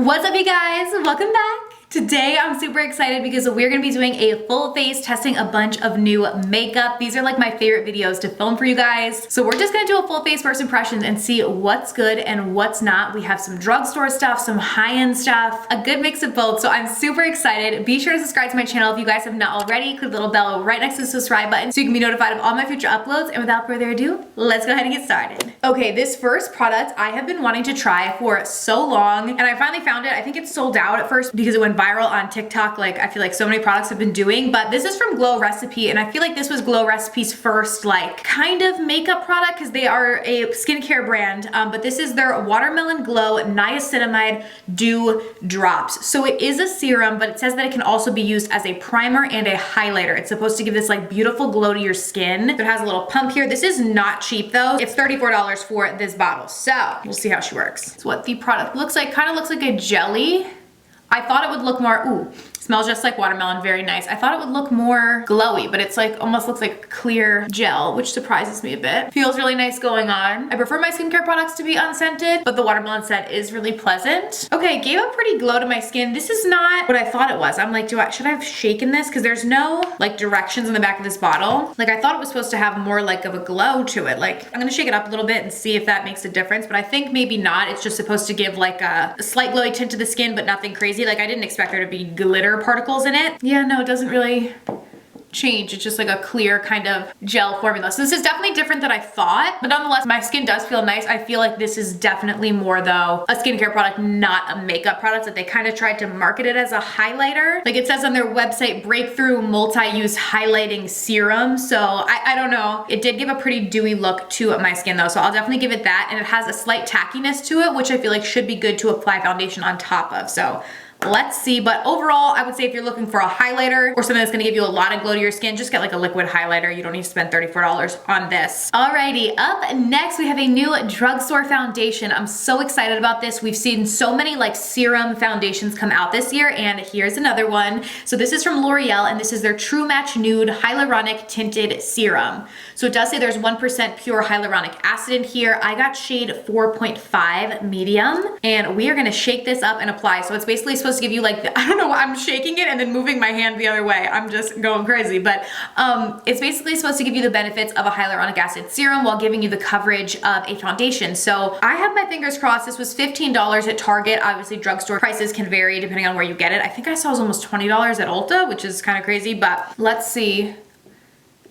What's up, you guys? Welcome back. Today I'm super excited because we're gonna be doing a full face testing a bunch of new makeup. These are like my favorite videos to film for you guys. So we're just gonna do a full face first impressions and see what's good and what's not. We have some drugstore stuff, some high-end stuff, a good mix of both. So I'm super excited. Be sure to subscribe to my channel if you guys have not already. Click the little bell right next to the subscribe button so you can be notified of all my future uploads. And without further ado, let's go ahead and get started. Okay, this first product I have been wanting to try for so long, and I finally found it. I think it's sold out at first because it went viral on TikTok, like I feel like so many products have been doing, but this is from Glow Recipe, and I feel like this was Glow Recipe's first like kind of makeup product because they are a skincare brand, but this is their Watermelon Glow Niacinamide Dew Drops. So it is a serum, but it says that it can also be used as a primer and a highlighter. It's supposed to give this like beautiful glow to your skin. It has a little pump here. This is not cheap though. It's $34 for this bottle, so we'll see how she works. It's what the product looks like. Kind of looks like a jelly. I thought it would look more, ooh, smells just like watermelon, very nice. I thought it would look more glowy, but it's like, almost looks like clear gel, which surprises me a bit. Feels really nice going on. I prefer my skincare products to be unscented, but the watermelon scent is really pleasant. Okay, gave a pretty glow to my skin. This is not what I thought it was. I'm like, should I have shaken this? Because there's no like directions in the back of this bottle. Like I thought it was supposed to have more like of a glow to it. Like I'm gonna shake it up a little bit and see if that makes a difference, but I think maybe not. It's just supposed to give like a slight glowy tint to the skin, but nothing crazy. Like I didn't expect there to be glitter particles in it. Yeah, no, it doesn't really change. It's just like a clear kind of gel formula. So this is definitely different than I thought, but nonetheless, my skin does feel nice. I feel like this is definitely more though a skincare product, not a makeup product, that they kind of tried to market it as a highlighter. Like it says on their website, breakthrough multi-use highlighting serum. So I don't know. It did give a pretty dewy look to my skin though. So I'll definitely give it that. And it has a slight tackiness to it, which I feel like should be good to apply foundation on top of. So let's see, but overall, I would say if you're looking for a highlighter or something that's gonna give you a lot of glow to your skin, just get like a liquid highlighter. You don't need to spend $34 on this. Alrighty, up next, we have a new drugstore foundation. I'm so excited about this. We've seen so many like serum foundations come out this year, and here's another one. So this is from L'Oreal, and this is their True Match Nude Hyaluronic Tinted Serum. So it does say there's 1% pure hyaluronic acid in here. I got shade 4.5 medium, and we are gonna shake this up and apply. So it's basically supposed to give you like, I don't know, I'm shaking it and then moving my hand the other way. I'm just going crazy, but it's basically supposed to give you the benefits of a hyaluronic acid serum while giving you the coverage of a foundation. So I have my fingers crossed. This was $15 at Target. Obviously drugstore prices can vary depending on where you get it. I think I saw it was almost $20 at Ulta, which is kind of crazy, but let's see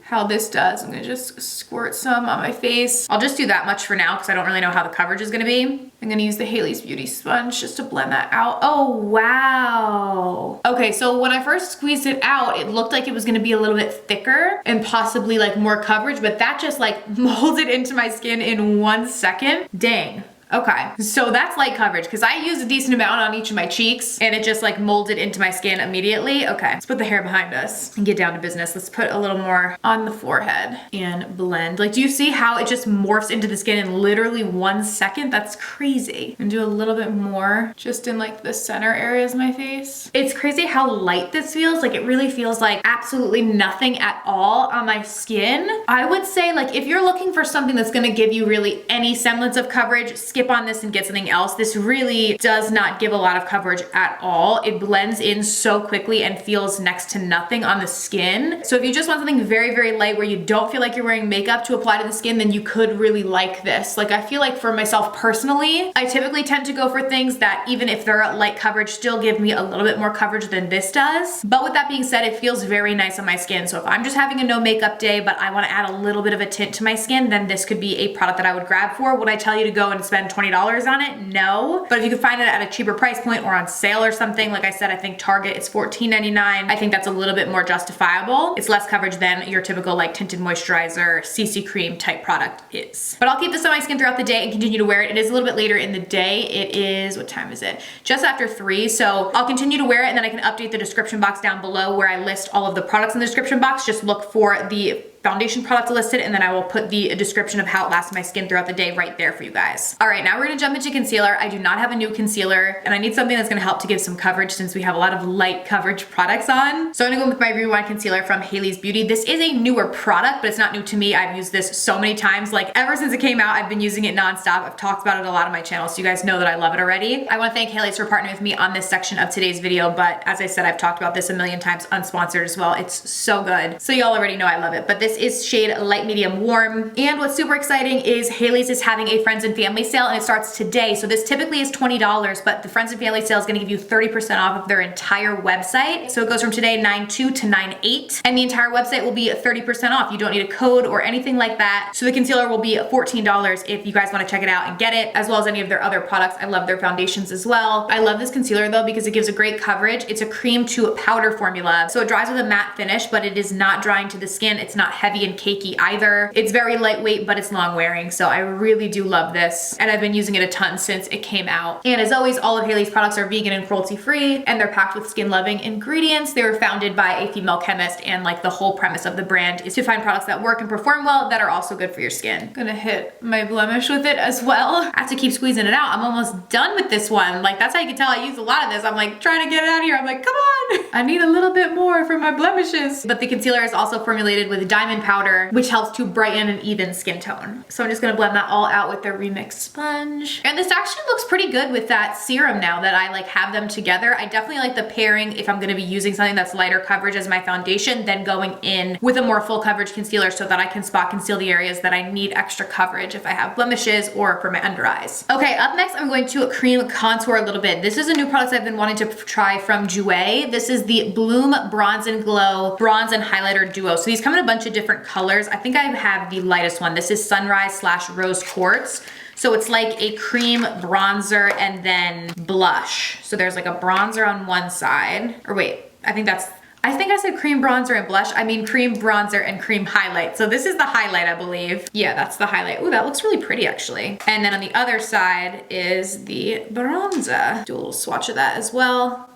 how this does. I'm gonna just squirt some on my face. I'll just do that much for now because I don't really know how the coverage is gonna be. I'm gonna use the Haley's Beauty sponge just to blend that out. Oh, wow. Okay, so when I first squeezed it out, it looked like it was gonna be a little bit thicker and possibly like more coverage, but that just like molded into my skin in 1 second. Dang. Okay, so that's light coverage because I used a decent amount on each of my cheeks and it just like molded into my skin immediately. Okay, let's put the hair behind us and get down to business. Let's put a little more on the forehead and blend. Like, do you see how it just morphs into the skin in literally 1 second? That's crazy. And do a little bit more just in like the center areas of my face. It's crazy how light this feels. Like it really feels like absolutely nothing at all on my skin. I would say like if you're looking for something that's gonna give you really any semblance of coverage, skip on this and get something else. This really does not give a lot of coverage at all. It blends in so quickly and feels next to nothing on the skin. So if you just want something very, very light where you don't feel like you're wearing makeup to apply to the skin, then you could really like this. Like I feel like for myself personally, I typically tend to go for things that even if they're light coverage, still give me a little bit more coverage than this does. But with that being said, it feels very nice on my skin. So if I'm just having a no makeup day, but I want to add a little bit of a tint to my skin, then this could be a product that I would grab for. Would I tell you to go and spend $20 on it? No. But if you could find it at a cheaper price point or on sale or something, like I said, I think Target is $14.99. I think that's a little bit more justifiable. It's less coverage than your typical like tinted moisturizer, CC cream type product is. But I'll keep this on my skin throughout the day and continue to wear it. It is a little bit later in the day. It is, what time is it? Just after 3. So I'll continue to wear it and then I can update the description box down below where I list all of the products in the description box. Just look for the foundation product listed, and then I will put the description of how it lasts my skin throughout the day right there for you guys. All right, now we're gonna jump into concealer. I do not have a new concealer, and I need something that's gonna help to give some coverage since we have a lot of light coverage products on. So I'm gonna go with my Rewind Concealer from Hailey's Beauty. This is a newer product, but it's not new to me. I've used this so many times. Like ever since it came out, I've been using it nonstop. I've talked about it a lot on my channel, so you guys know that I love it already. I wanna thank Hailey's for partnering with me on this section of today's video, but as I said, I've talked about this a million times unsponsored as well. It's so good. So y'all already know I love it, but this is shade Light Medium Warm. And what's super exciting is Hailey's is having a friends and family sale, and it starts today. So this typically is $20, but the friends and family sale is gonna give you 30% off of their entire website. So it goes from today 9/2 to 9/8, and the entire website will be 30% off. You don't need a code or anything like that. So the concealer will be $14 if you guys wanna check it out and get it, as well as any of their other products. I love their foundations as well. I love this concealer though because it gives a great coverage. It's a cream to powder formula. So it dries with a matte finish, but it is not drying to the skin. It's not heavy and cakey either. It's very lightweight, but it's long wearing. So I really do love this. And I've been using it a ton since it came out. And as always, all of Hailey's products are vegan and cruelty free, and they're packed with skin loving ingredients. They were founded by a female chemist, and like the whole premise of the brand is to find products that work and perform well that are also good for your skin. I'm gonna hit my blemish with it as well. I have to keep squeezing it out. I'm almost done with this one. Like that's how you can tell I use a lot of this. I'm like trying to get it out of here. I'm like, come on. I need a little bit more for my blemishes. But the concealer is also formulated with diamond powder, which helps to brighten an even skin tone. So I'm just gonna blend that all out with the Remix sponge. And this actually looks pretty good with that serum now that I like have them together. I definitely like the pairing if I'm gonna be using something that's lighter coverage as my foundation, then going in with a more full coverage concealer so that I can spot conceal the areas that I need extra coverage if I have blemishes or for my under eyes. Okay, up next I'm going to cream contour a little bit. This is a new product I've been wanting to try from Jouer. This is the Bloom Bronze and Glow Bronze and Highlighter Duo. So these come in a bunch of different colors. I think I have the lightest one. This is Sunrise / Rose Quartz. So it's like a cream bronzer and then blush. So there's like a bronzer on one side, or wait, I think I said cream bronzer and blush. I mean cream bronzer and cream highlight. So this is the highlight, I believe. Yeah, that's the highlight. Ooh, that looks really pretty actually. And then on the other side is the bronzer. Do a little swatch of that as well.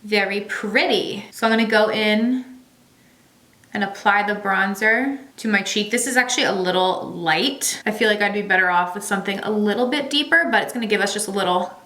Very pretty. So I'm gonna go in and apply the bronzer to my cheek. This is actually a little light. I feel like I'd be better off with something a little bit deeper, but it's gonna give us just a little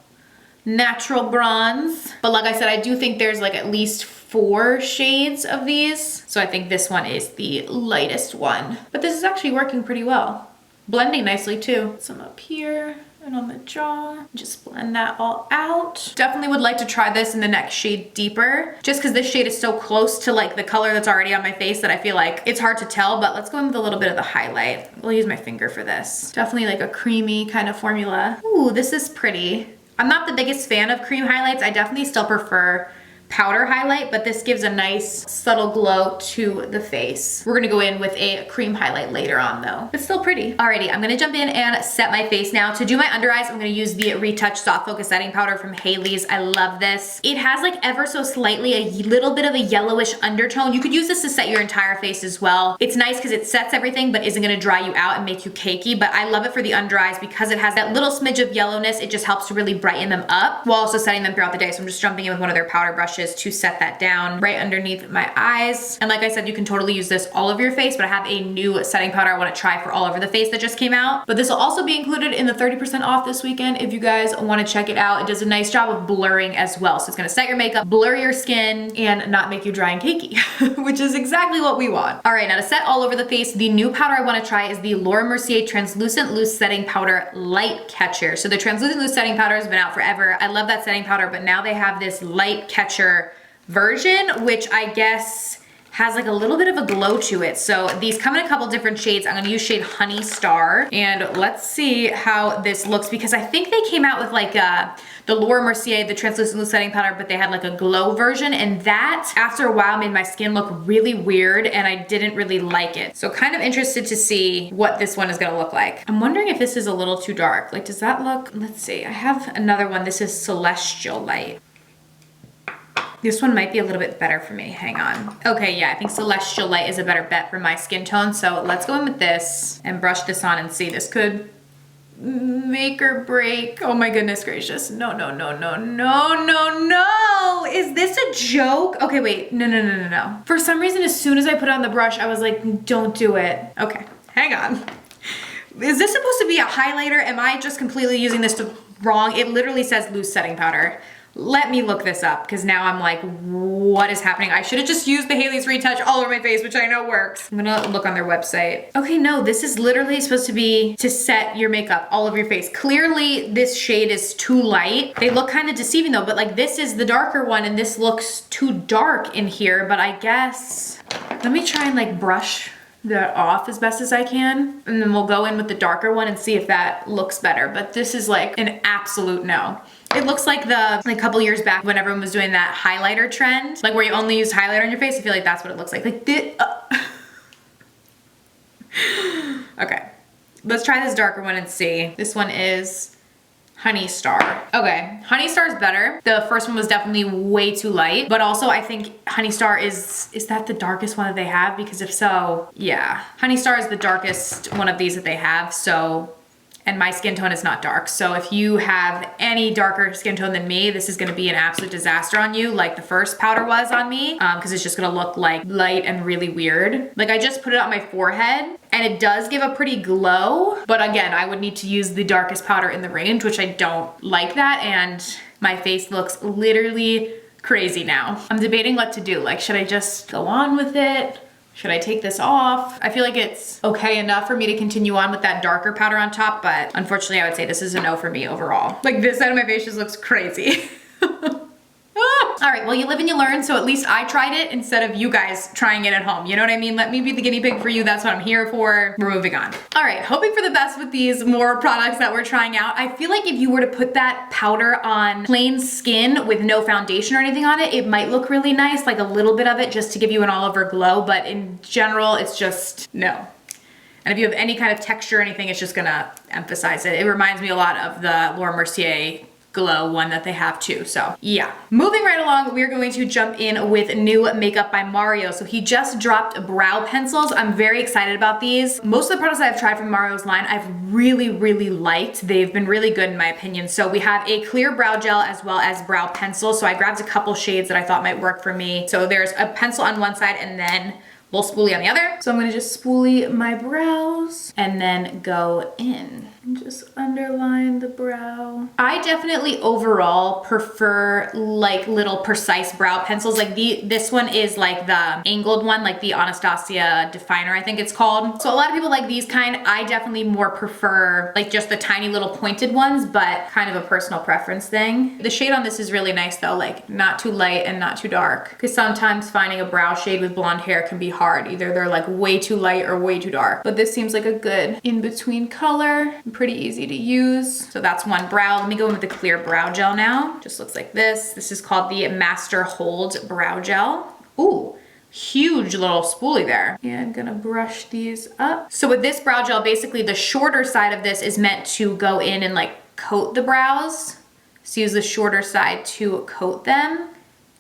natural bronze. But like I said, I do think there's like at least 4 shades of these. So I think this one is the lightest one. But this is actually working pretty well. Blending nicely too. Some up here and on the jaw. Just blend that all out. Definitely would like to try this in the next shade deeper, just because this shade is so close to like the color that's already on my face that I feel like it's hard to tell, but let's go in with a little bit of the highlight. We'll use my finger for this. Definitely like a creamy kind of formula. Ooh, this is pretty. I'm not the biggest fan of cream highlights. I definitely still prefer powder highlight, but this gives a nice subtle glow to the face. We're gonna go in with a cream highlight later on though. It's still pretty. Alrighty, I'm gonna jump in and set my face now. To do my under eyes, I'm gonna use the Retouch Soft Focus Setting Powder from Hailey's. I love this. It has like ever so slightly a little bit of a yellowish undertone. You could use this to set your entire face as well. It's nice because it sets everything but isn't gonna dry you out and make you cakey, but I love it for the under eyes because it has that little smidge of yellowness. It just helps to really brighten them up while also setting them throughout the day. So I'm just jumping in with one of their powder brushes to set that down right underneath my eyes. And like I said, you can totally use this all over your face, but I have a new setting powder I want to try for all over the face that just came out. But this will also be included in the 30% off this weekend if you guys want to check it out. It does a nice job of blurring as well. So it's going to set your makeup, blur your skin, and not make you dry and cakey, which is exactly what we want. All right, now to set all over the face, the new powder I want to try is the Laura Mercier Translucent Loose Setting Powder Light Catcher. So the Translucent Loose Setting Powder has been out forever. I love that setting powder, but now they have this light catcher version, which I guess has like a little bit of a glow to it. So these come in a couple different shades. I'm gonna use shade Honey Star, and let's see how this looks, because I think they came out with like the Laura Mercier, the Translucent Loose Setting Powder, but they had like a glow version, and that after a while made my skin look really weird and I didn't really like it. So kind of interested to see what this one is gonna look like. I'm wondering if this is a little too dark. Like, does that look, let's see, I have another one. This is Celestial Light. This one might be a little bit better for me. Hang on. Okay, yeah, I think Celestial Light is a better bet for my skin tone. So let's go in with this and brush this on and see. This could make or break. Oh my goodness gracious. No, no, no, no, no, no, no. Is this a joke? Okay, wait. No, no, no, no, no. For some reason, as soon as I put on the brush, I was like, don't do it. Okay, hang on. Is this supposed to be a highlighter? Am I just completely using this wrong? It literally says loose setting powder. Let me look this up because now I'm like, what is happening? I should have just used the Haley's Retouch all over my face, which I know works. I'm gonna look on their website. Okay, no, this is literally supposed to be to set your makeup all over your face. Clearly this shade is too light. They look kind of deceiving though, but like this is the darker one and this looks too dark in here, but I guess, let me try and like brush that off as best as I can. And then we'll go in with the darker one and see if that looks better. But this is like an absolute no. It looks like a couple years back when everyone was doing that highlighter trend, like where you only use highlighter on your face. I feel like that's what it looks like. Like this. Okay, let's try this darker one and see. This one is Honey Star. Okay, Honey Star is better. The first one was definitely way too light, but also I think Honey Star is that the darkest one that they have? Because if so, yeah. Honey Star is the darkest one of these that they have, so, and my skin tone is not dark. So if you have any darker skin tone than me, this is gonna be an absolute disaster on you, like the first powder was on me, because it's just gonna look like light and really weird. Like I just put it on my forehead and it does give a pretty glow, but again, I would need to use the darkest powder in the range, which I don't like that, and my face looks literally crazy now. I'm debating what to do. Like, should I just go on with it? Should I take this off? I feel like it's okay enough for me to continue on with that darker powder on top, but unfortunately I would say this is a no for me overall. Like this side of my face just looks crazy. All right, well, you live and you learn, so at least I tried it instead of you guys trying it at home. You know what I mean? Let me be the guinea pig for you. That's what I'm here for. We're moving on. All right, hoping for the best with these more products that we're trying out. I feel like if you were to put that powder on plain skin with no foundation or anything on it, it might look really nice, like a little bit of it just to give you an all over glow, but in general, it's just no. And if you have any kind of texture or anything, it's just gonna emphasize it. It reminds me a lot of the Laura Mercier glow one that they have too, so yeah. Moving right along, we're going to jump in with new makeup by Mario. So he just dropped brow pencils. I'm very excited about these. Most of the products I've tried from Mario's line, I've really liked. They've been really good in my opinion. So we have a clear brow gel as well as brow pencil. So I grabbed a couple shades that I thought might work for me. So there's a pencil on one side and then a little spoolie on the other. So I'm gonna just spoolie my brows and then go in and just underline the brow. I definitely overall prefer like little precise brow pencils. Like this one is like the angled one, like the Anastasia Definer, I think it's called. So a lot of people like these kind. I definitely more prefer like just the tiny little pointed ones, but kind of a personal preference thing. The shade on this is really nice though, like not too light and not too dark. Because sometimes finding a brow shade with blonde hair can be hard. Either they're like way too light or way too dark. But this seems like a good in-between color. Pretty easy to use. So that's one brow. Let me go in with the clear brow gel now. Just looks like this. This is called the Master Hold Brow Gel. Ooh, huge little spoolie there. And I'm gonna brush these up. So with this brow gel, basically the shorter side of this is meant to go in and like coat the brows. So use the shorter side to coat them.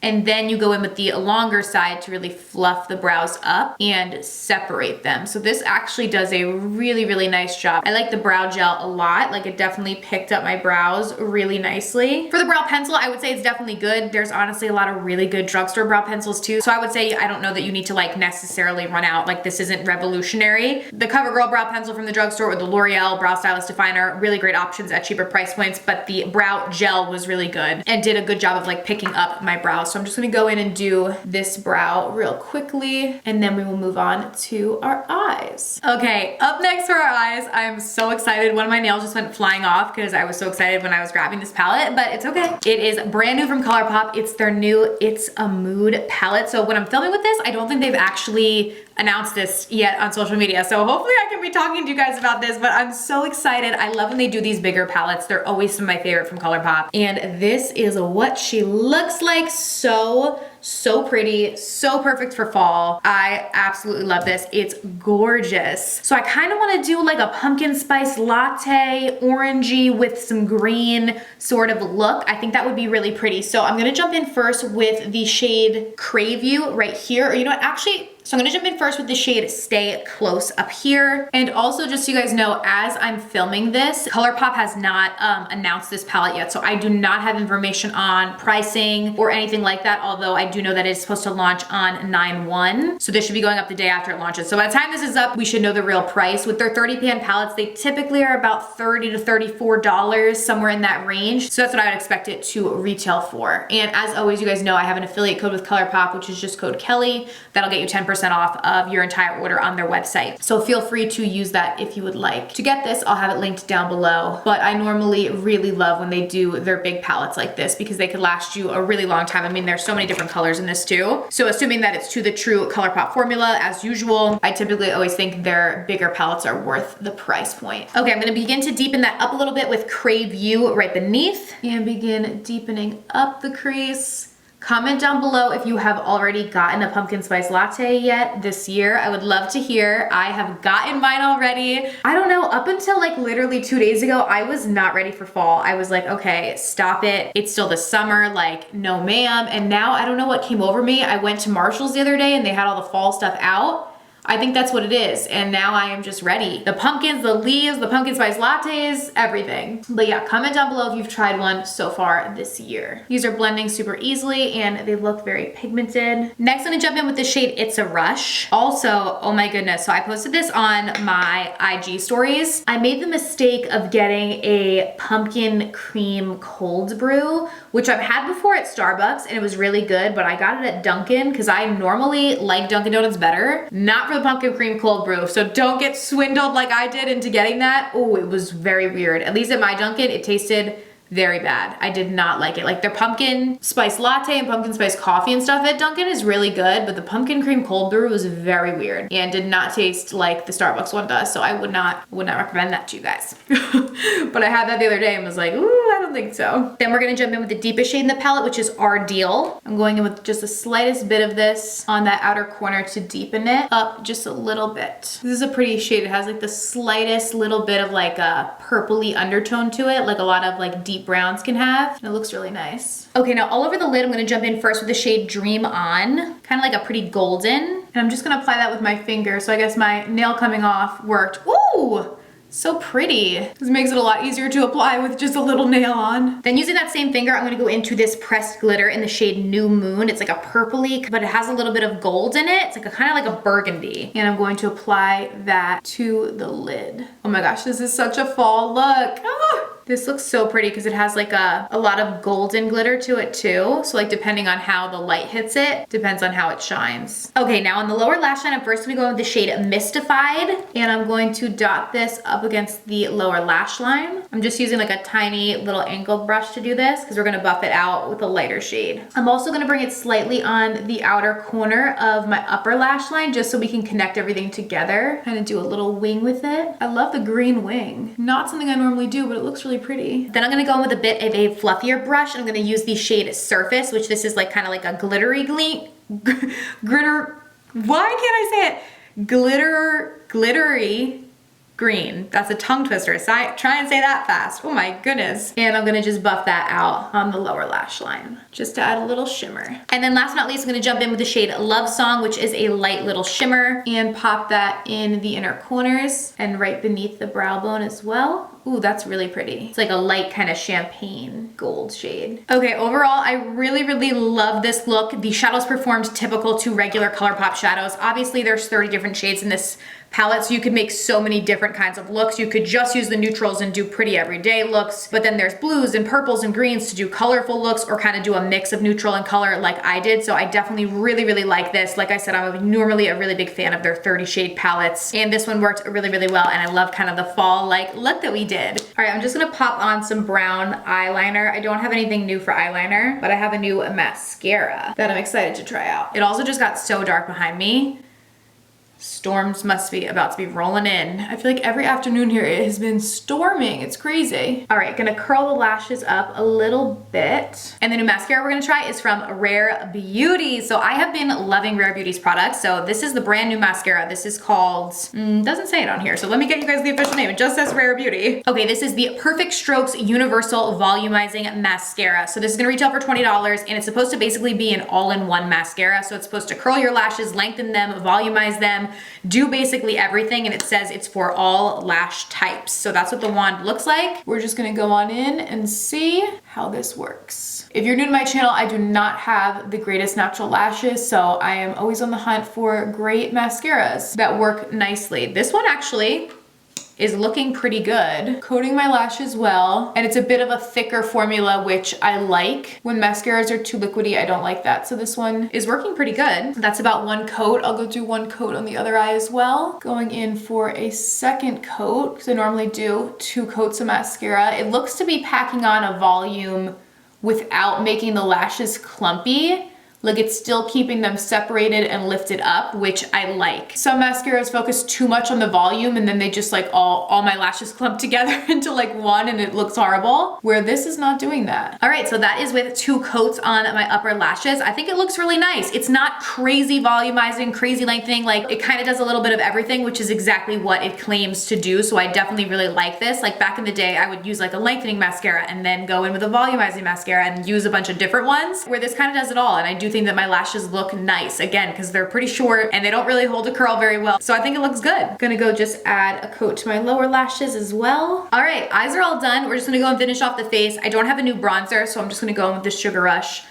And then you go in with the longer side to really fluff the brows up and separate them. So this actually does a really nice job. I like the brow gel a lot. Like it definitely picked up my brows really nicely. For the brow pencil, I would say it's definitely good. There's honestly a lot of really good drugstore brow pencils too. So I would say I don't know that you need to like necessarily run out. Like this isn't revolutionary. The CoverGirl brow pencil from the drugstore or the L'Oreal Brow Stylist Definer, really great options at cheaper price points, but the brow gel was really good and did a good job of like picking up my brows. So I'm just gonna go in and do this brow real quickly and then we will move on to our eyes. Okay, up next for our eyes, I'm so excited. One of my nails just went flying off because I was so excited when I was grabbing this palette, but it's okay. It is brand new from ColourPop. It's their new It's a Mood palette. So when I'm filming with this, I don't think they've actually announced this yet on social media. So hopefully I can be talking to you guys about this, but I'm so excited. I love when they do these bigger palettes. They're always some of my favorite from ColourPop. And this is what she looks like. So pretty, so perfect for fall. I absolutely love this. It's gorgeous. So I kind of want to do like a pumpkin spice latte, orangey with some green sort of look. I think that would be really pretty. So I'm gonna jump in first with the shade Crave You right here. Or you know what, actually, So I'm gonna jump in first with the shade Stay Close up here. And also just so you guys know, as I'm filming this, ColourPop has not announced this palette yet. So I do not have information on pricing or anything like that, although I do know that it's supposed to launch on 9/1. So this should be going up the day after it launches. So by the time this is up, we should know the real price. With their 30 pan palettes, they typically are about $30 to $34, somewhere in that range. So that's what I would expect it to retail for. And as always, you guys know I have an affiliate code with ColourPop, which is just code Kelly. That'll get you 10% off of your entire order on their website. So feel free to use that if you would like. To get this, I'll have it linked down below. But I normally really love when they do their big palettes like this because they could last you a really long time. I mean, there's so many different colors in this too. So assuming that it's to the true ColourPop formula, as usual, I typically always think their bigger palettes are worth the price point. Okay, I'm gonna begin to deepen that up a little bit with Crave You right beneath and begin deepening up the crease. Comment down below if you have already gotten a pumpkin spice latte yet this year. I would love to hear. I have gotten mine already. I don't know, up until like literally 2 days ago, I was not ready for fall. I was like, okay, stop it. It's still the summer, like no ma'am. And now I don't know what came over me. I went to Marshall's the other day and they had all the fall stuff out. I think that's what it is. And now I am just ready. The pumpkins, the leaves, the pumpkin spice lattes, everything. But yeah, comment down below if you've tried one so far this year. These are blending super easily and they look very pigmented. Next, I'm gonna jump in with the shade It's a Rush. Also, oh my goodness. So I posted this on my IG stories. I made the mistake of getting a pumpkin cream cold brew, which I've had before at Starbucks and it was really good, but I got it at Dunkin' because I normally like Dunkin' Donuts better. Not for the pumpkin cream cold brew. So don't get swindled like I did into getting that. Oh, it was very weird. At least at my Dunkin', it tasted very bad. I did not like it. Like their pumpkin spice latte and pumpkin spice coffee and stuff at Dunkin' is really good, but the pumpkin cream cold brew was very weird and did not taste like the Starbucks one does. So I would not recommend that to you guys. But I had that the other day and was like, ooh, I don't think so. Then we're gonna jump in with the deepest shade in the palette, which is Our Deal. I'm going in with just the slightest bit of this on that outer corner to deepen it up just a little bit. This is a pretty shade. It has like the slightest little bit of like a purpley undertone to it, like a lot of like deep browns can have. And it looks really nice. Okay, now all over the lid, I'm gonna jump in first with the shade Dream On, kind of like a pretty golden. And I'm just gonna apply that with my finger. So I guess my nail coming off worked. Ooh! So pretty. This makes it a lot easier to apply with just a little nail on. Then using that same finger, I'm gonna go into this pressed glitter in the shade New Moon. It's like a purpley, but it has a little bit of gold in it. It's like a kind of like a burgundy. And I'm going to apply that to the lid. Oh my gosh, this is such a fall look. Ah! This looks so pretty because it has like a lot of golden glitter to it too. So like depending on how the light hits it, depends on how it shines. Okay, now on the lower lash line, I'm first gonna go in with the shade Mystified. And I'm going to dot this up against the lower lash line. I'm just using like a tiny little angled brush to do this because we're gonna buff it out with a lighter shade. I'm also gonna bring it slightly on the outer corner of my upper lash line just so we can connect everything together. Kind of do a little wing with it. I love the green wing. Not something I normally do, but it looks really pretty. Then I'm gonna go in with a bit of a fluffier brush. I'm gonna use the shade Surface, which this is like kind of like a glittery glitter. Why can't I say it? Glittery green. That's a tongue twister. Try and say that fast. Oh my goodness. And I'm gonna just buff that out on the lower lash line, just to add a little shimmer. And then last but not least, I'm gonna jump in with the shade Love Song, which is a light little shimmer, and pop that in the inner corners and right beneath the brow bone as well. Ooh, that's really pretty. It's like a light kind of champagne gold shade. Okay, overall, I really, really love this look. The shadows performed typical to regular ColourPop shadows. Obviously, there's 30 different shades in this palette, so you could make so many different kinds of looks. You could just use the neutrals and do pretty everyday looks, but then there's blues and purples and greens to do colorful looks or kind of do a mix of neutral and color like I did. So I definitely really, really like this. Like I said, I'm normally a really big fan of their 30 shade palettes, and this one worked really, really well, and I love kind of the fall like look that we did. All right, I'm just gonna pop on some brown eyeliner. I don't have anything new for eyeliner, but I have a new mascara that I'm excited to try out. It also just got so dark behind me. Storms must be about to be rolling in. I feel like every afternoon here it has been storming. It's crazy. All right, gonna curl the lashes up a little bit. And the new mascara we're gonna try is from Rare Beauty. So I have been loving Rare Beauty's products. So this is the brand new mascara. This is called, doesn't say it on here. So let me get you guys the official name. It just says Rare Beauty. Okay, this is the Perfect Strokes Universal Volumizing Mascara. So this is gonna retail for $20 and it's supposed to basically be an all-in-one mascara. So it's supposed to curl your lashes, lengthen them, volumize them, do basically everything, and it says it's for all lash types. So that's what the wand looks like. We're just gonna go on in and see how this works. If you're new to my channel, I do not have the greatest natural lashes, so I am always on the hunt for great mascaras that work nicely. This one actually is looking pretty good. Coating my lashes well, and it's a bit of a thicker formula, which I like. When mascaras are too liquidy, I don't like that. So this one is working pretty good. That's about one coat. I'll go do one coat on the other eye as well. Going in for a second coat, because I normally do 2 coats of mascara. It looks to be packing on a volume without making the lashes clumpy. Like it's still keeping them separated and lifted up, which I like. Some mascaras focus too much on the volume and then they just like all my lashes clump together into like one and it looks horrible, where this is not doing that. All right, so that is with 2 coats on my upper lashes. I think it looks really nice. It's not crazy volumizing, crazy lengthening. Like it kind of does a little bit of everything, which is exactly what it claims to do. So I definitely really like this. Like back in the day, I would use like a lengthening mascara and then go in with a volumizing mascara and use a bunch of different ones, where this kind of does it all. And I do think that my lashes look nice, again, because they're pretty short and they don't really hold a curl very well. So I think it looks good. Gonna go just add a coat to my lower lashes as well. All right, eyes are all done. We're just gonna go and finish off the face. I don't have a new bronzer, so I'm just gonna go in with the Sugar Rush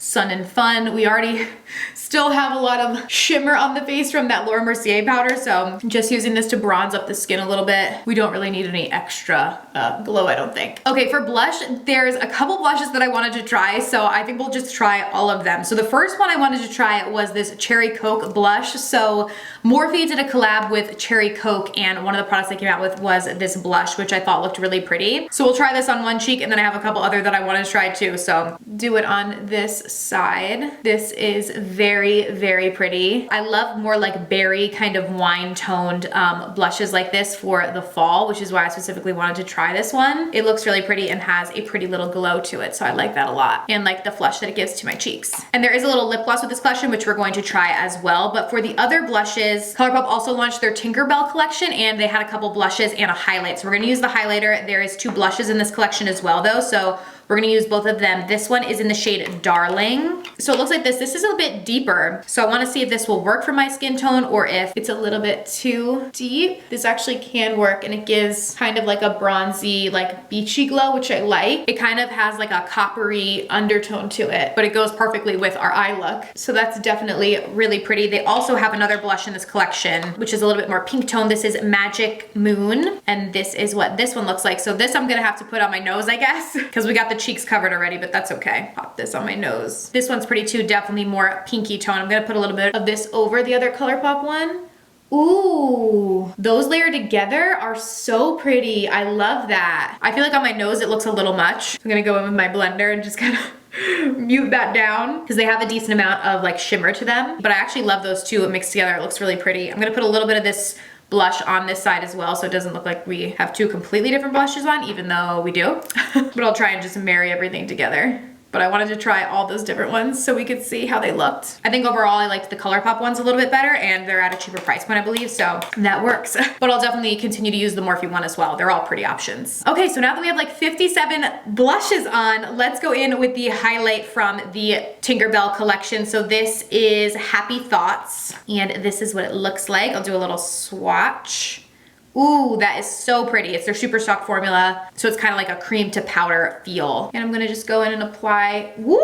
Sun and Fun. We already still have a lot of shimmer on the face from that Laura Mercier powder, so I'm just using this to bronze up the skin a little bit. We don't really need any extra glow, I don't think. Okay, for blush, there's a couple blushes that I wanted to try, so I think we'll just try all of them. So the first one I wanted to try was this Cherry Coke blush. So Morphe did a collab with Cherry Coke, and one of the products they came out with was this blush, which I thought looked really pretty. So we'll try this on one cheek, and then I have a couple other that I want to try too. So do it on this side. This is very, very pretty. I love more like berry kind of wine toned blushes like this for the fall, which is why I specifically wanted to try this one. It looks really pretty and has a pretty little glow to it, so I like that a lot, and like the flush that it gives to my cheeks. And there is a little lip gloss with this collection, which we're going to try as well. But for the other blushes, ColourPop also launched their Tinkerbell collection, and they had a couple blushes and a highlight. So we're gonna use the highlighter. There is 2 blushes in this collection as well though, so we're gonna use both of them. This one is in the shade Darling. So it looks like this. This is a bit deeper. So I wanna see if this will work for my skin tone or if it's a little bit too deep. This actually can work, and it gives kind of like a bronzy, like beachy glow, which I like. It kind of has like a coppery undertone to it, but it goes perfectly with our eye look. So that's definitely really pretty. They also have another blush in this collection, which is a little bit more pink tone. This is Magic Moon, and this is what this one looks like. So this I'm gonna have to put on my nose, I guess, because we got the cheeks covered already, but that's okay. Pop this on my nose. This one's pretty too, definitely more pinky tone. I'm gonna put a little bit of this over the other ColourPop one. Ooh, those layered together are so pretty. I love that. I feel like on my nose it looks a little much. I'm gonna go in with my blender and just kind of mute that down, because they have a decent amount of like shimmer to them. But I actually love those two mixed together. It looks really pretty. I'm gonna put a little bit of this blush on this side as well, so it doesn't look like we have 2 completely different blushes on, even though we do. But I'll try and just marry everything together. But I wanted to try all those different ones so we could see how they looked. I think overall I liked the ColourPop ones a little bit better, and they're at a cheaper price point, I believe, so that works. But I'll definitely continue to use the Morphe one as well. They're all pretty options. Okay, so now that we have like 57 blushes on, let's go in with the highlight from the Tinkerbell collection. So this is Happy Thoughts, and this is what it looks like. I'll do a little swatch. Ooh, that is so pretty. It's their super stock formula, so it's kind of like a cream to powder feel. And I'm gonna just go in and apply, woo!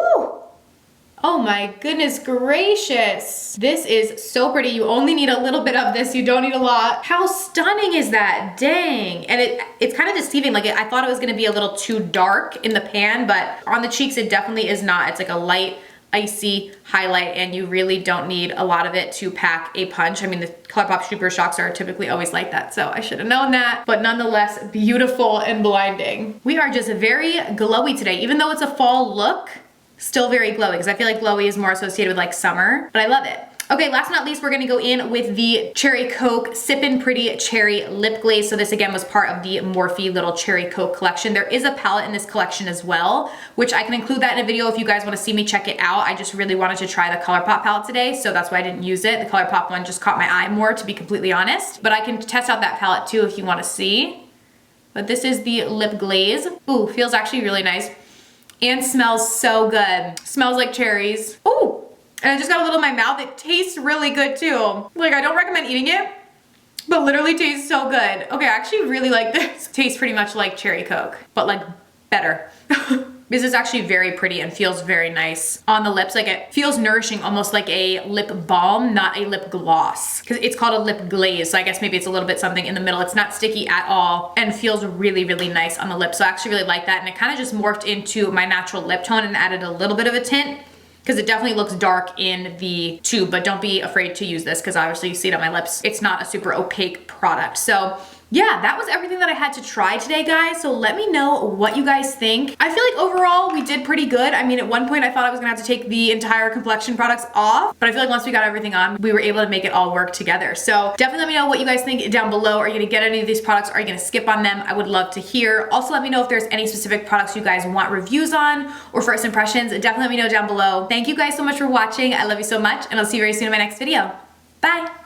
Oh my goodness gracious. This is so pretty. You only need a little bit of this. You don't need a lot. How stunning is that? Dang. And it's kind of deceiving. Like I thought it was gonna be a little too dark in the pan, but on the cheeks it definitely is not. It's like a light, icy highlight, and you really don't need a lot of it to pack a punch. I mean, the ColourPop Super Shocks are typically always like that, so I should have known that, but nonetheless, beautiful and blinding. We are just very glowy today, even though it's a fall look. Still very glowy, because I feel like glowy is more associated with like summer, but I love it. Okay, last but not least, we're gonna go in with the Cherry Coke Sippin' Pretty Cherry Lip Glaze. So this again was part of the Morphe little Cherry Coke collection. There is a palette in this collection as well, which I can include that in a video if you guys wanna see me check it out. I just really wanted to try the ColourPop palette today, so that's why I didn't use it. The ColourPop one just caught my eye more, to be completely honest. But I can test out that palette too if you wanna see. But this is the lip glaze. Ooh, feels actually really nice. And smells so good. Smells like cherries. Ooh. And I just got a little in my mouth. It tastes really good too. Like, I don't recommend eating it, but literally tastes so good. Okay, I actually really like this. Tastes pretty much like Cherry Coke, but like better. This is actually very pretty and feels very nice on the lips. Like, it feels nourishing, almost like a lip balm, not a lip gloss. Because it's called a lip glaze, so I guess maybe it's a little bit something in the middle. It's not sticky at all and feels really, really nice on the lips. So I actually really like that, and it kind of just morphed into my natural lip tone and added a little bit of a tint, because it definitely looks dark in the tube, but don't be afraid to use this because obviously you see it on my lips. It's not a super opaque product. So yeah, that was everything that I had to try today, guys. So let me know what you guys think. I feel like overall we did pretty good. I mean, at one point I thought I was gonna have to take the entire complexion products off, but I feel like once we got everything on, we were able to make it all work together. So definitely let me know what you guys think down below. Are you gonna get any of these products? Are you gonna skip on them? I would love to hear. Also, let me know if there's any specific products you guys want reviews on or first impressions. Definitely let me know down below. Thank you guys so much for watching. I love you so much, and I'll see you very soon in my next video. Bye.